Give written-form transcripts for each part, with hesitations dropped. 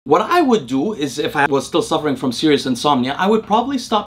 What I would do is, if I was still suffering from serious insomnia, I would probably stop.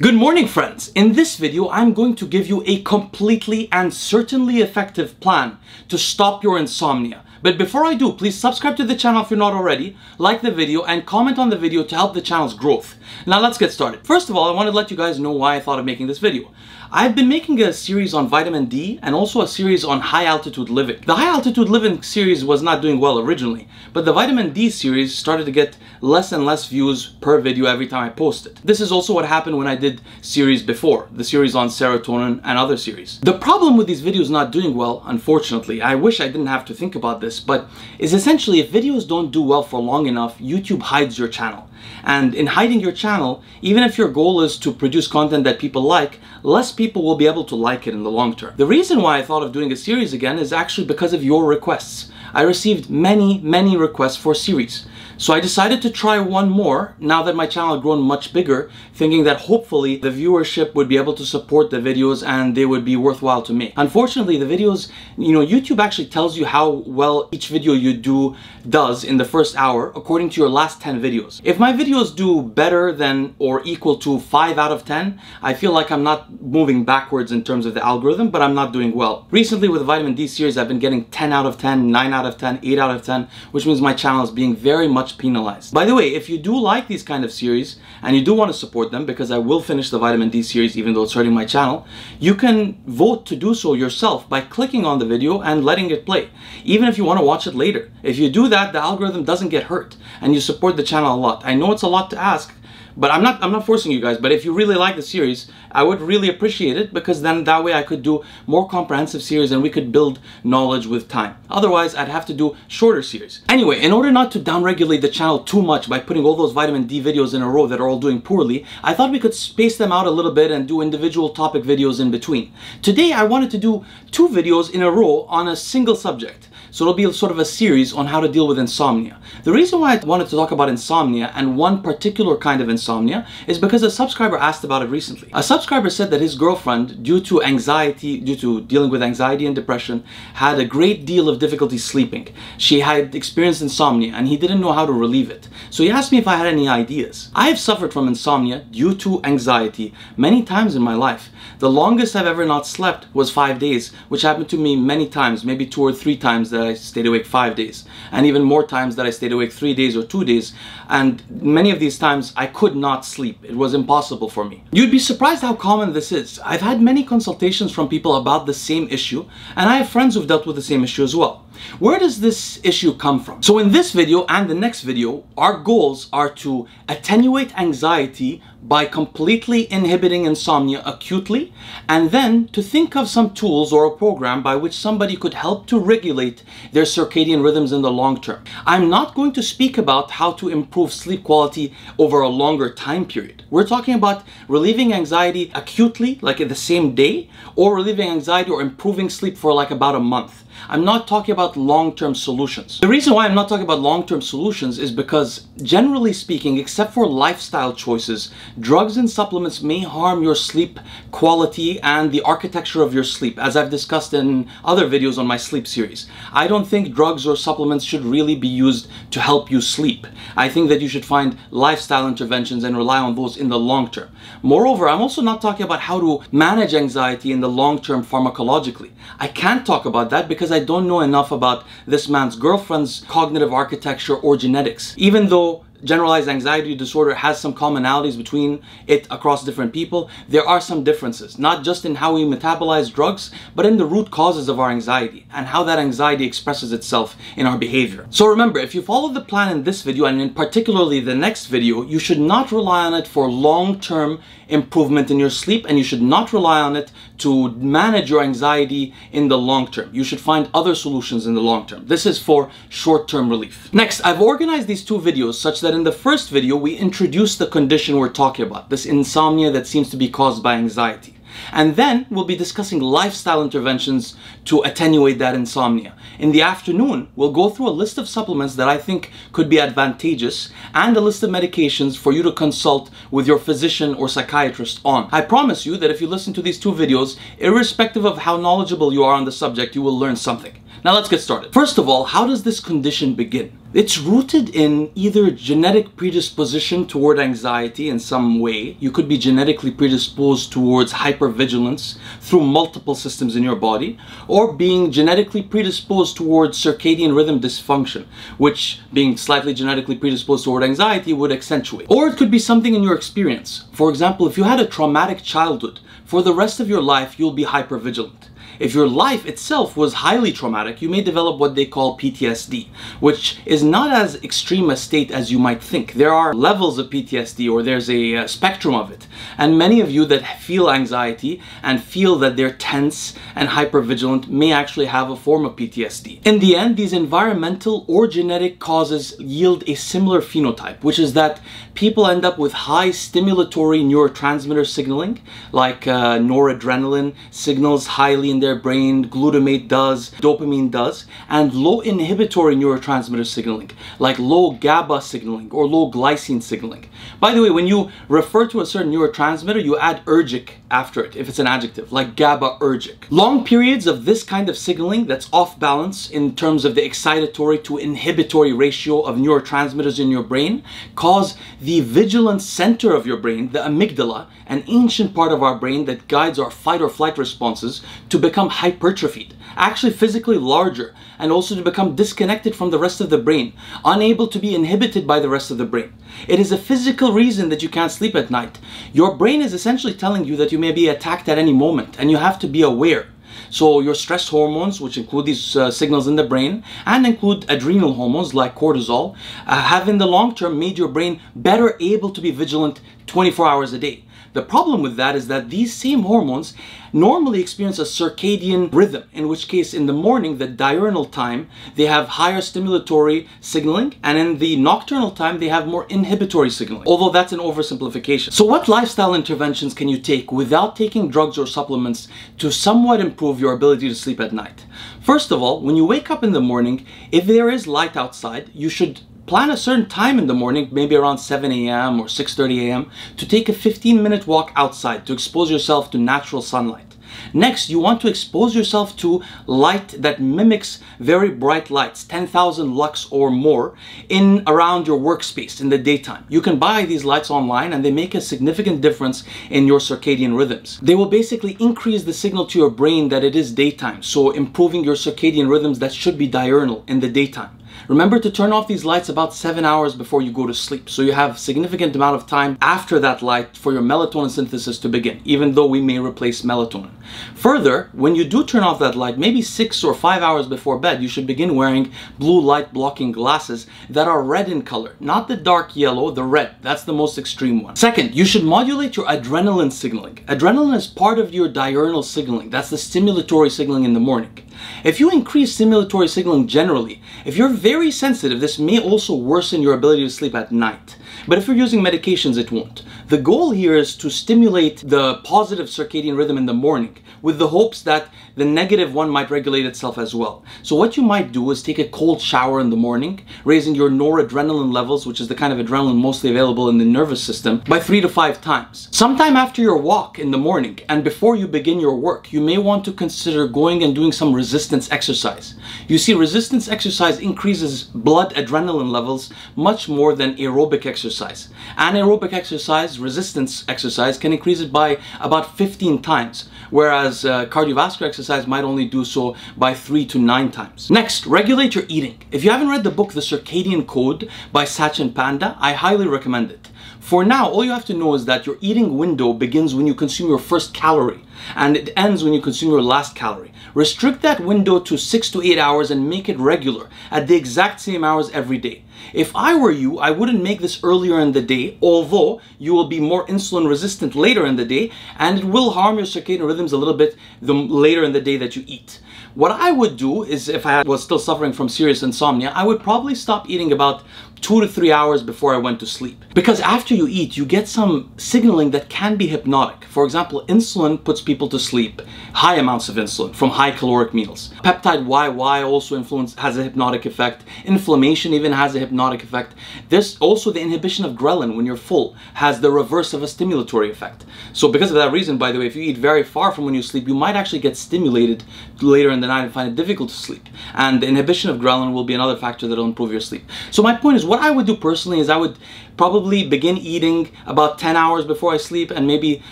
Good morning, friends! In this video, I'm going to give you a completely and certainly effective plan to stop your insomnia. But before I do, please subscribe to the channel if you're not already, like the video, and comment on the video to help the channel's growth. Now let's get started. First of all, I want to let you guys know why I thought of making this video. I've been making a series on vitamin D and also a series on high altitude living. The high altitude living series was not doing well originally, but the vitamin D series started to get less and less views per video every time I posted. This is also what happened when I did series before, the series on serotonin and other series. The problem with these videos not doing well, unfortunately, I wish I didn't have to think about this, but is essentially if videos don't do well for long enough, YouTube hides your channel. And in hiding your channel, even if your goal is to produce content that people like, less people will be able to like it in the long term. The reason why I thought of doing a series again is actually because of your requests. I received many requests for series. So I decided to try one more now that my channel had grown much bigger, thinking that hopefully the viewership would be able to support the videos and they would be worthwhile to make. Unfortunately, the videos, YouTube actually tells you how well each video you do does in the first hour according to your last 10 videos. If my videos do better than or equal to 5 out of 10, I feel like I'm not moving backwards in terms of the algorithm, but I'm not doing well. Recently with the vitamin D series, I've been getting 10 out of 10, 9 out of 10, 8 out of 10, which means my channel is being very much penalized. By the way, if you do like these kind of series and you do want to support them, because I will finish the vitamin D series even though it's hurting my channel, you can vote to do so yourself by clicking on the video and letting it play, even if you want to watch it later. If you do that, the algorithm doesn't get hurt and you support the channel a lot. I know it's a lot to ask, but I'm not forcing you guys, but if you really like the series, I would really appreciate it, because then that way I could do more comprehensive series and we could build knowledge with time. Otherwise, I'd have to do shorter series. Anyway, in order not to downregulate the channel too much by putting all those vitamin D videos in a row that are all doing poorly, I thought we could space them out a little bit and do individual topic videos in between. Today, I wanted to do 2 videos in a row on a single subject. So it'll be sort of a series on how to deal with insomnia. The reason why I wanted to talk about insomnia and one particular kind of insomnia is because a subscriber asked about it recently. A subscriber said that his girlfriend, due to dealing with anxiety and depression, had a great deal of difficulty sleeping. She had experienced insomnia and he didn't know how to relieve it. So he asked me if I had any ideas. I have suffered from insomnia due to anxiety many times in my life. The longest I've ever not slept was 5 days, which happened to me many times, maybe 2 or 3 times that I stayed awake 5 days, and even more times that I stayed awake 3 days or 2 days, and many of these times I could not sleep. It was impossible for me. You'd be surprised how common this is. I've had many consultations from people about the same issue, and I have friends who've dealt with the same issue as well. Where does this issue come from? So in this video and the next video, our goals are to attenuate anxiety by completely inhibiting insomnia acutely, and then to think of some tools or a program by which somebody could help to regulate their circadian rhythms in the long term. I'm not going to speak about how to improve sleep quality over a longer time period. We're talking about relieving anxiety acutely, like in the same day, or relieving anxiety or improving sleep for like about a month. I'm not talking about long-term solutions. The reason why I'm not talking about long-term solutions is because, generally speaking, except for lifestyle choices, drugs and supplements may harm your sleep quality and the architecture of your sleep, as I've discussed in other videos on my sleep series. I don't think drugs or supplements should really be used to help you sleep. I think that you should find lifestyle interventions and rely on those in the long term. Moreover, I'm also not talking about how to manage anxiety in the long term pharmacologically. I can't talk about that because I don't know enough about this man's girlfriend's cognitive architecture or genetics. Even though generalized anxiety disorder has some commonalities between it across different people, there are some differences, not just in how we metabolize drugs, but in the root causes of our anxiety and how that anxiety expresses itself in our behavior. So remember, if you follow the plan in this video and in particularly the next video, you should not rely on it for long-term improvement in your sleep, and you should not rely on it to manage your anxiety in the long term. You should find other solutions in the long term. This is for short-term relief. Next, I've organized these 2 videos such that in the first video we introduce the condition we're talking about, this insomnia that seems to be caused by anxiety. And then we'll be discussing lifestyle interventions to attenuate that insomnia. In the afternoon, we'll go through a list of supplements that I think could be advantageous and a list of medications for you to consult with your physician or psychiatrist on. I promise you that if you listen to these two videos, irrespective of how knowledgeable you are on the subject, you will learn something. Now let's get started. First of all, how does this condition begin? It's rooted in either genetic predisposition toward anxiety in some way. You could be genetically predisposed towards hypervigilance through multiple systems in your body, or being genetically predisposed towards circadian rhythm dysfunction, which, being slightly genetically predisposed toward anxiety, would accentuate. Or it could be something in your experience. For example, if you had a traumatic childhood, for the rest of your life, you'll be hypervigilant. If your life itself was highly traumatic, you may develop what they call PTSD, which is not as extreme a state as you might think. There are levels of PTSD, or there's a spectrum of it. And many of you that feel anxiety and feel that they're tense and hypervigilant may actually have a form of PTSD. In the end, these environmental or genetic causes yield a similar phenotype, which is that people end up with high stimulatory neurotransmitter signaling, like noradrenaline signals highly in their brain, glutamate does, dopamine does, and low inhibitory neurotransmitter signaling, like low GABA signaling or low glycine signaling. By the way, when you refer to a certain neurotransmitter, you add ergic after it, if it's an adjective, like GABAergic. Long periods of this kind of signaling that's off balance in terms of the excitatory to inhibitory ratio of neurotransmitters in your brain cause the vigilant center of your brain, the amygdala, an ancient part of our brain that guides our fight or flight responses, to become hypertrophied, actually physically larger, and also to become disconnected from the rest of the brain, unable to be inhibited by the rest of the brain. It is a physical reason that you can't sleep at night. Your brain is essentially telling you that you may be attacked at any moment, and you have to be aware. So your stress hormones, which include these signals in the brain and include adrenal hormones like cortisol, have in the long term made your brain better able to be vigilant 24 hours a day. The problem with that is that these same hormones normally experience a circadian rhythm, in which case in the morning, the diurnal time, they have higher stimulatory signaling, and in the nocturnal time, they have more inhibitory signaling, although that's an oversimplification. So what lifestyle interventions can you take without taking drugs or supplements to somewhat improve your ability to sleep at night? First of all, when you wake up in the morning, if there is light outside, you should plan a certain time in the morning, maybe around 7 a.m. or 6:30 a.m. to take a 15-minute walk outside to expose yourself to natural sunlight. Next, you want to expose yourself to light that mimics very bright lights, 10,000 lux or more, in around your workspace in the daytime. You can buy these lights online and they make a significant difference in your circadian rhythms. They will basically increase the signal to your brain that it is daytime, so improving your circadian rhythms that should be diurnal in the daytime. Remember to turn off these lights about 7 hours before you go to sleep, so you have a significant amount of time after that light for your melatonin synthesis to begin, even though we may replace melatonin. Further, when you do turn off that light, maybe 6 or 5 hours before bed, you should begin wearing blue light blocking glasses that are red in color, not the dark yellow, the red. That's the most extreme one. Second, you should modulate your adrenaline signaling. Adrenaline is part of your diurnal signaling. That's the stimulatory signaling in the morning. If you increase stimulatory signaling generally, if you're very sensitive, this may also worsen your ability to sleep at night. But if you're using medications, it won't. The goal here is to stimulate the positive circadian rhythm in the morning with the hopes that the negative one might regulate itself as well. So what you might do is take a cold shower in the morning, raising your noradrenaline levels, which is the kind of adrenaline mostly available in the nervous system, by 3 to 5 times. Sometime after your walk in the morning and before you begin your work, you may want to consider going and doing some resistance exercise. You see, resistance exercise increases blood adrenaline levels much more than aerobic exercise. Anaerobic exercise, resistance exercise, can increase it by about 15 times, whereas cardiovascular exercise might only do so by 3 to 9 times. Next, regulate your eating. If you haven't read the book The Circadian Code by Sachin Panda, I highly recommend it. For now, all you have to know is that your eating window begins when you consume your first calorie, and it ends when you consume your last calorie. Restrict that window to 6 to 8 hours and make it regular at the exact same hours every day. If I were you, I wouldn't make this earlier in the day, although you will be more insulin resistant later in the day, and it will harm your circadian rhythms a little bit the later in the day that you eat. What I would do is, if I was still suffering from serious insomnia, I would probably stop eating about 2 to 3 hours before I went to sleep. Because after you eat, you get some signaling that can be hypnotic. For example, insulin puts people to sleep. High amounts of insulin from high caloric meals. Peptide YY also has a hypnotic effect. Inflammation even has a hypnotic effect. There's also the inhibition of ghrelin when you're full has the reverse of a stimulatory effect. So because of that reason, by the way, if you eat very far from when you sleep, you might actually get stimulated later in the night and find it difficult to sleep. And the inhibition of ghrelin will be another factor that will improve your sleep. So my point is, what I would do personally is I would probably begin eating about 10 hours before I sleep, and maybe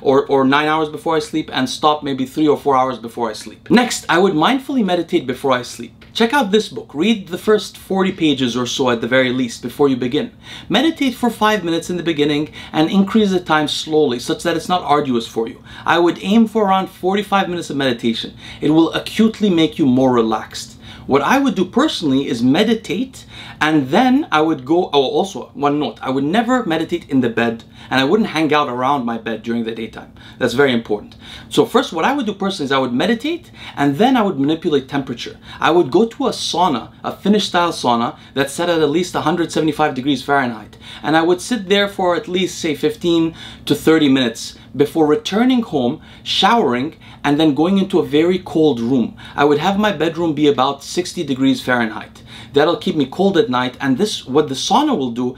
or 9 hours before I sleep, and stop maybe 3 or 4 hours before I sleep. Next, I would mindfully meditate before I sleep. Check out this book. Read the first 40 pages or so at the very least before you begin. Meditate for 5 minutes in the beginning and increase the time slowly such that it's not arduous for you. I would aim for around 45 minutes of meditation. It will acutely make you more relaxed. What I would do personally is meditate, and then I would go, oh, also one note, I would never meditate in the bed, and I wouldn't hang out around my bed during the daytime. That's very important. So first, what I would do personally is I would meditate, and then I would manipulate temperature. I would go to a sauna, a Finnish style sauna that's set at least 175 degrees Fahrenheit, and I would sit there for at least, say, 15 to 30 minutes before returning home, showering, and then going into a very cold room. I would have my bedroom be about 60 degrees Fahrenheit. That'll keep me cold at night, and this, what the sauna will do,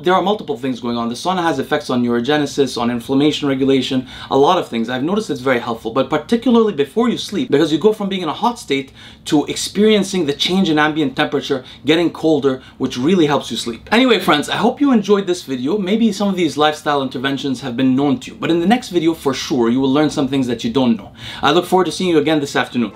there are multiple things going on. The sauna has effects on neurogenesis, on inflammation regulation, a lot of things. I've noticed it's very helpful, but particularly before you sleep, because you go from being in a hot state to experiencing the change in ambient temperature, getting colder, which really helps you sleep. Anyway, friends, I hope you enjoyed this video. Maybe some of these lifestyle interventions have been known to you, but in the next video, for sure, you will learn some things that you don't know. I look forward to seeing you again this afternoon.